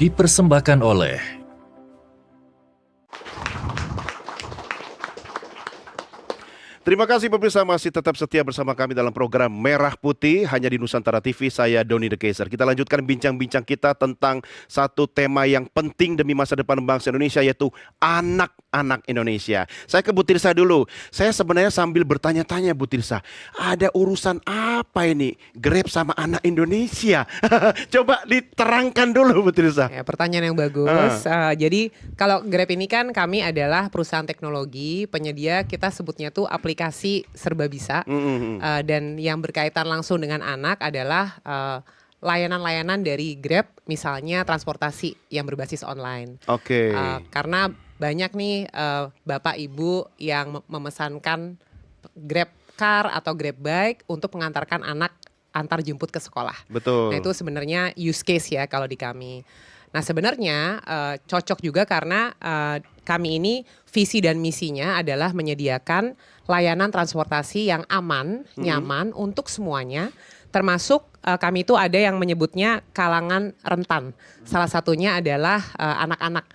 Dipersembahkan oleh Terima kasih pemirsa masih tetap setia bersama kami dalam program Merah Putih hanya di Nusantara TV. Saya Doni The Kaiser. Kita lanjutkan bincang-bincang kita tentang satu tema yang penting demi masa depan bangsa Indonesia, yaitu anak-anak Indonesia. Saya ke Bu Tirsa dulu. Saya sebenarnya sambil bertanya-tanya, Bu Tirsa, ada urusan apa ini Grab sama anak Indonesia? Coba diterangkan dulu, Bu Tirsa. Ya, pertanyaan yang bagus. Jadi kalau Grab ini kan kami adalah perusahaan teknologi penyedia, kita sebutnya tuh aplikasi serba bisa. Dan yang berkaitan langsung dengan anak adalah layanan-layanan dari Grab, misalnya transportasi yang berbasis online. Oke. Karena banyak nih bapak ibu yang memesankan Grab Car atau Grab Bike untuk mengantarkan anak antar jemput ke sekolah. Betul. Nah itu sebenarnya use case ya kalau di kami. Nah sebenarnya cocok juga karena kami ini visi dan misinya adalah menyediakan layanan transportasi yang aman, nyaman untuk semuanya. Termasuk kami itu ada yang menyebutnya kalangan rentan. Salah satunya adalah anak-anak.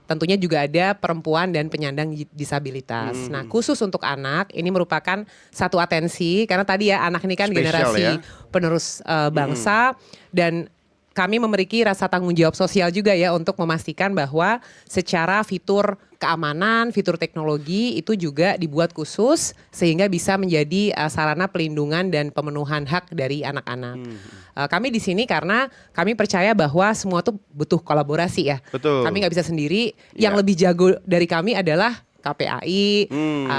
Tentunya juga ada perempuan dan penyandang disabilitas. Nah khusus untuk anak ini merupakan satu atensi karena tadi ya anak ini kan Spesial generasi ya. penerus bangsa dan kami memiliki rasa tanggung jawab sosial juga ya untuk memastikan bahwa secara fitur keamanan, fitur teknologi itu juga dibuat khusus sehingga bisa menjadi sarana pelindungan dan pemenuhan hak dari anak-anak. Kami di sini karena kami percaya bahwa semua tuh butuh kolaborasi ya. Betul. Kami nggak bisa sendiri. Yang Ya. lebih jago dari kami adalah KPAI,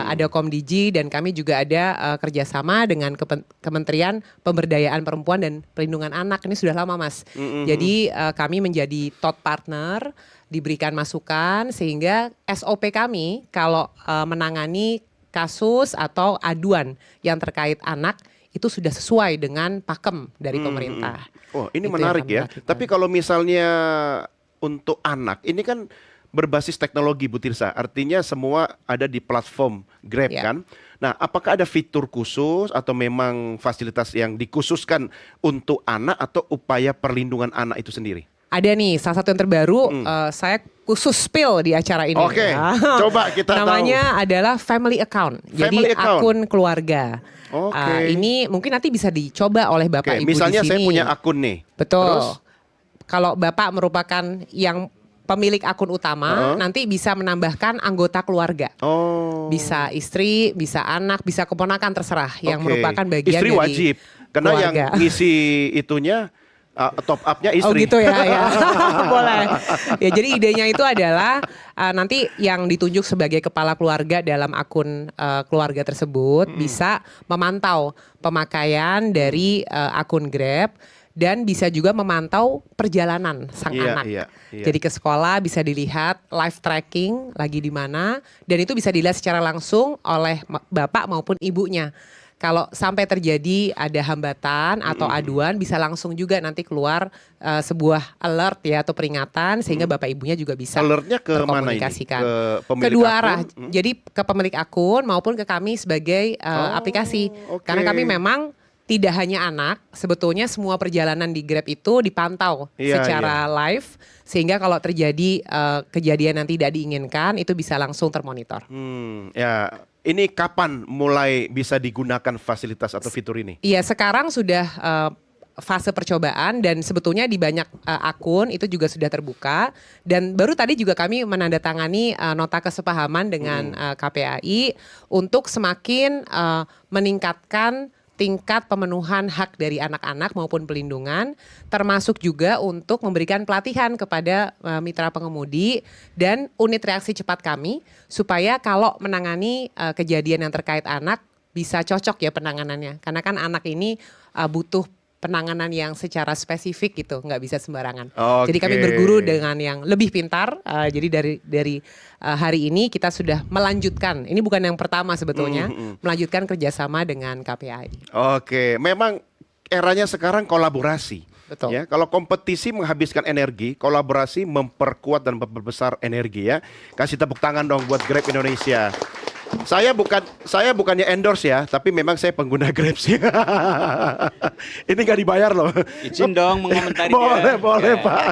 ada Komdigi, dan kami juga ada kerjasama dengan Kementerian Pemberdayaan Perempuan dan Perlindungan Anak. Ini sudah lama Mas. Jadi kami menjadi thought partner, diberikan masukan sehingga SOP kami kalau menangani kasus atau aduan yang terkait anak itu sudah sesuai dengan pakem dari pemerintah. Oh, ini Itu yang menarik kami ya. lakukan. Tapi kalau misalnya untuk anak, ini kan berbasis teknologi, Bu Tirsa. Artinya semua ada di platform Grab Ya. kan. Nah, apakah ada fitur khusus atau memang fasilitas yang dikhususkan untuk anak atau upaya perlindungan anak itu sendiri? Ada nih salah satu yang terbaru, saya khusus spill di acara ini. Oke, coba kita tahu. Namanya adalah family account. Family Jadi account. akun keluarga. Oke. Ini mungkin nanti bisa dicoba oleh Bapak Oke, Ibu misalnya di saya sini. punya akun nih. Betul. Terus? Kalau Bapak merupakan yang pemilik akun utama, nanti bisa menambahkan anggota keluarga. Oh. Bisa istri, bisa anak, bisa keponakan terserah yang Oke. merupakan bagian Istri dari wajib. Karena yang keluarga. ngisi itunya top up-nya istri. Oh gitu ya, ya. Boleh. Ya jadi idenya itu adalah nanti yang ditunjuk sebagai kepala keluarga dalam akun keluarga tersebut bisa memantau pemakaian dari akun Grab dan bisa juga memantau perjalanan sang Iya, anak. iya, iya. Jadi ke sekolah bisa dilihat live tracking lagi di mana dan itu bisa dilihat secara langsung oleh bapak maupun ibunya. Kalau sampai terjadi ada hambatan atau aduan bisa langsung juga nanti keluar sebuah alert ya atau peringatan sehingga bapak ibunya juga bisa Alertnya ke mana ini? terkomunikasikan. Ke pemilik Kedua akun? arah. Jadi ke pemilik akun maupun ke kami sebagai aplikasi. oke. Karena kami memang tidak hanya anak, sebetulnya semua perjalanan di Grab itu dipantau Iya, secara live sehingga kalau terjadi kejadian yang tidak diinginkan itu bisa langsung termonitor. Ya, ini kapan mulai bisa digunakan fasilitas atau fitur ini? Iya, sekarang sudah fase percobaan dan sebetulnya di banyak akun itu juga sudah terbuka dan baru tadi juga kami menandatangani nota kesepahaman dengan KPAI untuk semakin meningkatkan tingkat pemenuhan hak dari anak-anak maupun pelindungan, termasuk juga untuk memberikan pelatihan kepada mitra pengemudi dan unit reaksi cepat kami supaya kalau menangani kejadian yang terkait anak bisa cocok ya penanganannya. Karena kan anak ini butuh penanganan yang secara spesifik gitu, nggak bisa sembarangan. Jadi kami Oke. berguru dengan yang lebih pintar. Jadi dari hari ini kita sudah melanjutkan. Ini bukan yang pertama sebetulnya, melanjutkan kerjasama dengan KPAI. Oke, memang eranya sekarang kolaborasi. Betul. Ya, kalau kompetisi menghabiskan energi, kolaborasi memperkuat dan memperbesar energi ya. Kasih tepuk tangan dong buat Grab Indonesia. Saya bukannya endorse ya, tapi memang saya pengguna Grab sih. Ini nggak dibayar loh. Izin dong mengomentari Boleh, dia. boleh, Ya. Pak.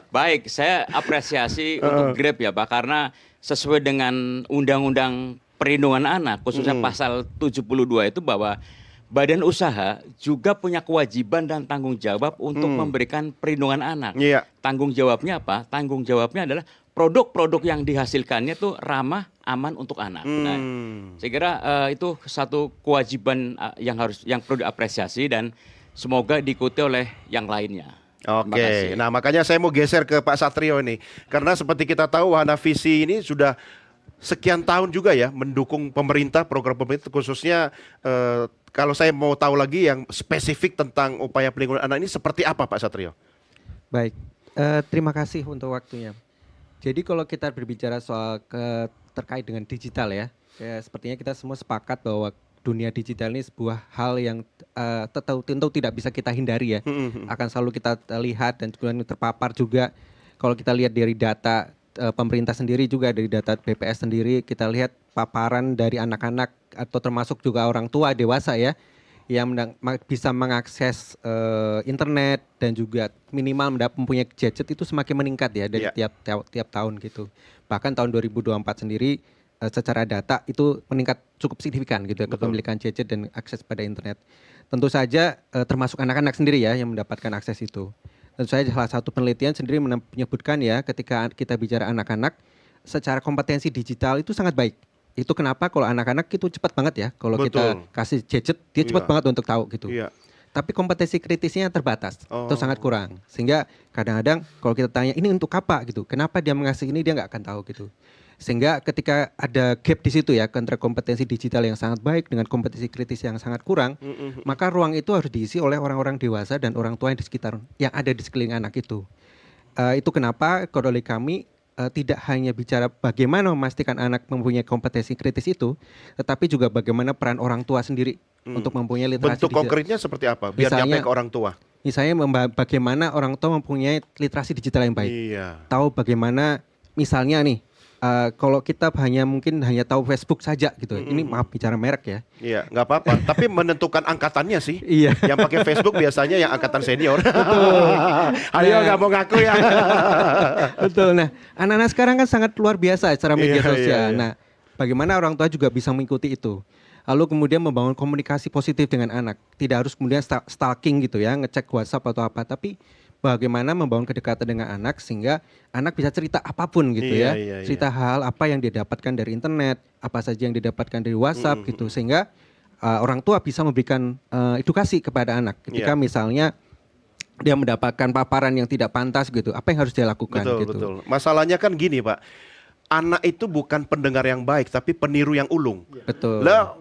Baik, saya apresiasi untuk Grab ya Pak, karena sesuai dengan Undang-Undang Perlindungan Anak, khususnya pasal 72 itu bahwa badan usaha juga punya kewajiban dan tanggung jawab untuk memberikan perlindungan anak. Iya. Tanggung jawabnya apa? Tanggung jawabnya adalah produk-produk yang dihasilkannya itu ramah, aman untuk anak. Nah, saya kira itu satu kewajiban yang perlu diapresiasi dan semoga diikuti oleh yang lainnya. Terima kasih. Oke, nah makanya saya mau geser ke Pak Satrio ini. Karena seperti kita tahu Wahana Visi ini sudah sekian tahun juga ya mendukung pemerintah, program pemerintah khususnya kalau saya mau tahu lagi yang spesifik tentang upaya pelindungan anak ini seperti apa Pak Satrio? Baik, terima kasih untuk waktunya. Jadi kalau kita berbicara soal terkait dengan digital ya, sepertinya kita semua sepakat bahwa dunia digital ini sebuah hal yang tentu tidak bisa kita hindari ya. Akan selalu kita lihat dan kemudian terpapar juga. Kalau kita lihat dari data pemerintah sendiri juga, dari data BPS sendiri, kita lihat paparan dari anak-anak atau termasuk juga orang tua dewasa ya, yang bisa mengakses internet dan juga minimal mempunyai gadget itu semakin meningkat ya dari tiap tahun gitu. Bahkan tahun 2024 sendiri secara data itu meningkat cukup signifikan gitu ya, kepemilikan gadget dan akses pada internet. Tentu saja termasuk anak-anak sendiri ya yang mendapatkan akses itu. Tentu saja salah satu penelitian sendiri menyebutkan ya, ketika kita bicara anak-anak secara kompetensi digital itu sangat baik. Itu kenapa kalau anak-anak itu cepat banget ya, kalau kita kasih gadget dia cepat banget untuk tahu gitu. Tapi kompetensi kritisnya terbatas, itu sangat kurang. Sehingga kadang-kadang kalau kita tanya ini untuk apa gitu, kenapa dia mengasih ini, dia nggak akan tahu gitu. Sehingga ketika ada gap di situ ya, antara kompetensi digital yang sangat baik dengan kompetensi kritis yang sangat kurang, maka ruang itu harus diisi oleh orang-orang dewasa dan orang tua yang di sekitar, yang ada di sekeliling anak itu. Itu kenapa kalau kami tidak hanya bicara bagaimana memastikan anak mempunyai kompetensi kritis itu, tetapi juga bagaimana peran orang tua sendiri untuk mempunyai literasi Bentuk konkretnya seperti apa? Biar Misalnya, nyampe ke orang tua. Misalnya bagaimana orang tua mempunyai literasi digital yang baik. Tahu bagaimana misalnya nih, kalau kita mungkin hanya tahu Facebook saja gitu. Ini maaf bicara merek ya. Iya, nggak apa-apa. Tapi menentukan angkatannya sih. Iya. Yang pakai Facebook biasanya yang angkatan senior. Ayo nggak mau ngaku ya. Betul. Nah, anak-anak sekarang kan sangat luar biasa secara media sosial. Nah, bagaimana orang tua juga bisa mengikuti itu. Lalu kemudian membangun komunikasi positif dengan anak. Tidak harus kemudian stalking gitu ya, ngecek WhatsApp atau apa. Tapi bagaimana membangun kedekatan dengan anak sehingga anak bisa cerita apapun gitu ya. Cerita hal apa yang dia dapatkan dari internet, apa saja yang didapatkan dari WhatsApp gitu. Sehingga orang tua bisa memberikan edukasi kepada anak. Ketika misalnya dia mendapatkan paparan yang tidak pantas gitu, apa yang harus dia lakukan gitu. Betul. Masalahnya kan gini Pak, anak itu bukan pendengar yang baik tapi peniru yang ulung. Betul. Lah,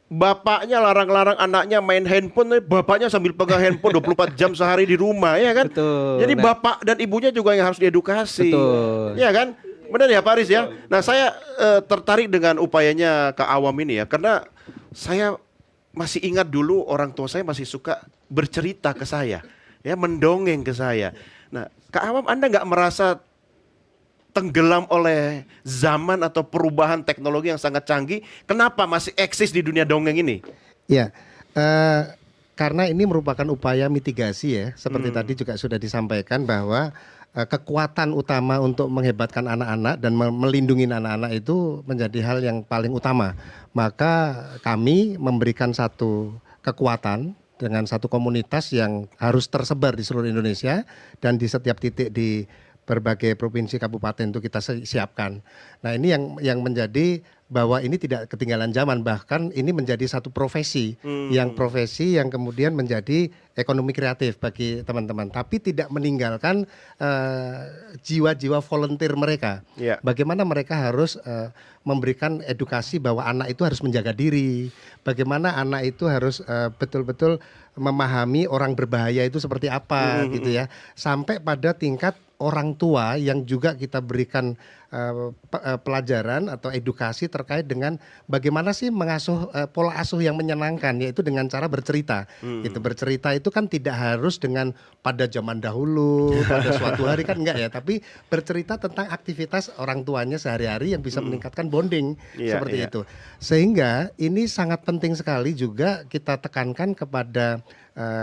bapaknya larang-larang anaknya main handphone, bapaknya sambil pegang handphone 24 jam sehari di rumah, ya kan? Betul. Jadi bapak dan ibunya juga yang harus diedukasi. Betul. Ya kan? Benar ya Pak Aris ya? Nah saya tertarik dengan upayanya Kak Awam ini ya, karena saya masih ingat dulu orang tua saya masih suka bercerita ke saya, ya mendongeng ke saya. Nah Kak Awam, Anda nggak merasa tenggelam oleh zaman atau perubahan teknologi yang sangat canggih? Kenapa masih eksis di dunia dongeng ini? Ya, karena ini merupakan upaya mitigasi ya. Seperti tadi juga sudah disampaikan bahwa kekuatan utama untuk menghebatkan anak-anak dan melindungi anak-anak itu menjadi hal yang paling utama. Maka kami memberikan satu kekuatan dengan satu komunitas yang harus tersebar di seluruh Indonesia dan di setiap titik di berbagai provinsi kabupaten itu kita siapkan. Nah ini yang menjadi bahwa ini tidak ketinggalan zaman, bahkan ini menjadi satu profesi yang kemudian menjadi ekonomi kreatif bagi teman-teman, tapi tidak meninggalkan jiwa-jiwa volunteer mereka. Bagaimana mereka harus memberikan edukasi bahwa anak itu harus menjaga diri, bagaimana anak itu harus betul-betul memahami orang berbahaya itu seperti apa gitu ya, sampai pada tingkat orang tua yang juga kita berikan pelajaran atau edukasi terkait dengan bagaimana sih mengasuh pola asuh yang menyenangkan, yaitu dengan cara bercerita. Gitu, bercerita itu kan tidak harus dengan pada zaman dahulu, pada suatu hari kan enggak ya, tapi bercerita tentang aktivitas orang tuanya sehari-hari yang bisa meningkatkan bonding seperti itu. Sehingga ini sangat penting sekali juga kita tekankan kepada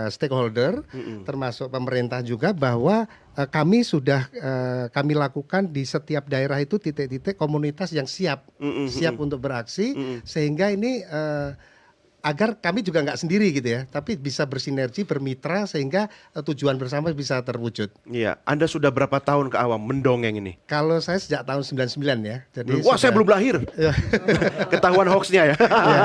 stakeholder, termasuk pemerintah juga, bahwa kami sudah kami lakukan di setiap daerah itu titik-titik komunitas yang siap untuk beraksi, sehingga ini agar kami juga nggak sendiri gitu ya, tapi bisa bersinergi, bermitra, sehingga tujuan bersama bisa terwujud. Iya, Anda sudah berapa tahun ke awam mendongeng ini? Kalau saya sejak tahun 99 ya. Jadi Wah, saya belum lahir. Ketahuan hoaxnya ya. Ya.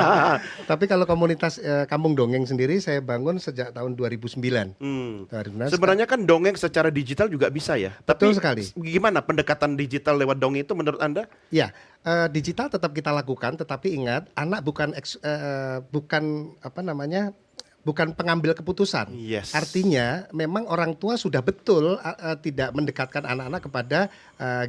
Tapi kalau komunitas Kampung Dongeng sendiri saya bangun sejak tahun 2009. 2009. Sebenarnya kan dongeng secara digital juga bisa ya. Betul Tapi sekali. Gimana pendekatan digital lewat dongeng itu menurut Anda? Ya, digital tetap kita lakukan, tetapi ingat anak bukan bukan pengambil keputusan. Yes. Artinya memang orang tua sudah betul tidak mendekatkan anak-anak kepada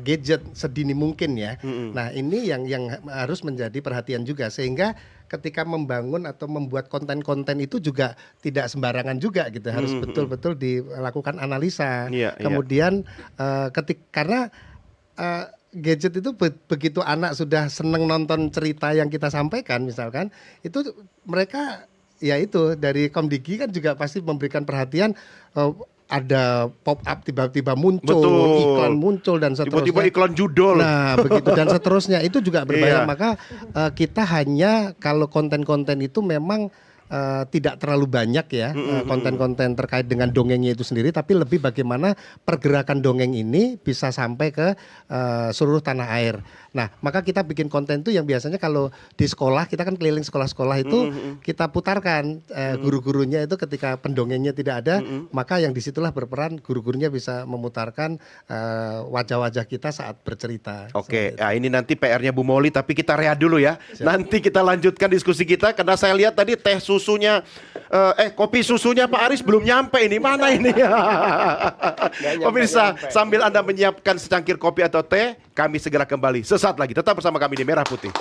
gadget sedini mungkin ya. Nah, ini yang harus menjadi perhatian juga, sehingga ketika membangun atau membuat konten-konten itu juga tidak sembarangan juga gitu, harus betul-betul dilakukan analisa. Kemudian karena gadget itu begitu anak sudah seneng nonton cerita yang kita sampaikan misalkan, itu mereka ya itu dari Komdigi kan juga pasti memberikan perhatian, ada pop up tiba-tiba muncul, Betul. iklan muncul dan seterusnya. Tiba-tiba iklan judul. Nah, begitu dan seterusnya itu juga berbahaya. Maka kita hanya kalau konten-konten itu memang tidak terlalu banyak ya konten-konten terkait dengan dongengnya itu sendiri, tapi lebih bagaimana pergerakan dongeng ini bisa sampai ke seluruh tanah air. Nah, maka kita bikin konten itu yang biasanya kalau di sekolah, kita kan keliling sekolah-sekolah itu kita putarkan guru-gurunya itu ketika pendongengnya tidak ada, maka yang disitulah berperan guru-gurunya bisa memutarkan wajah-wajah kita saat bercerita. Oke, nah ini nanti PR-nya Bu Moli, tapi kita rehat dulu ya. Nanti kita lanjutkan diskusi kita, karena saya lihat tadi teh susunya, kopi susunya Pak Aris belum nyampe ini, mana ini? Pemirsa, sambil Anda menyiapkan secangkir kopi atau teh, kami segera kembali sesaat lagi. Tetap bersama kami di Merah Putih.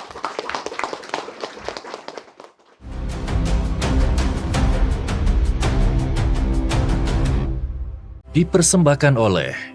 Dipersembahkan oleh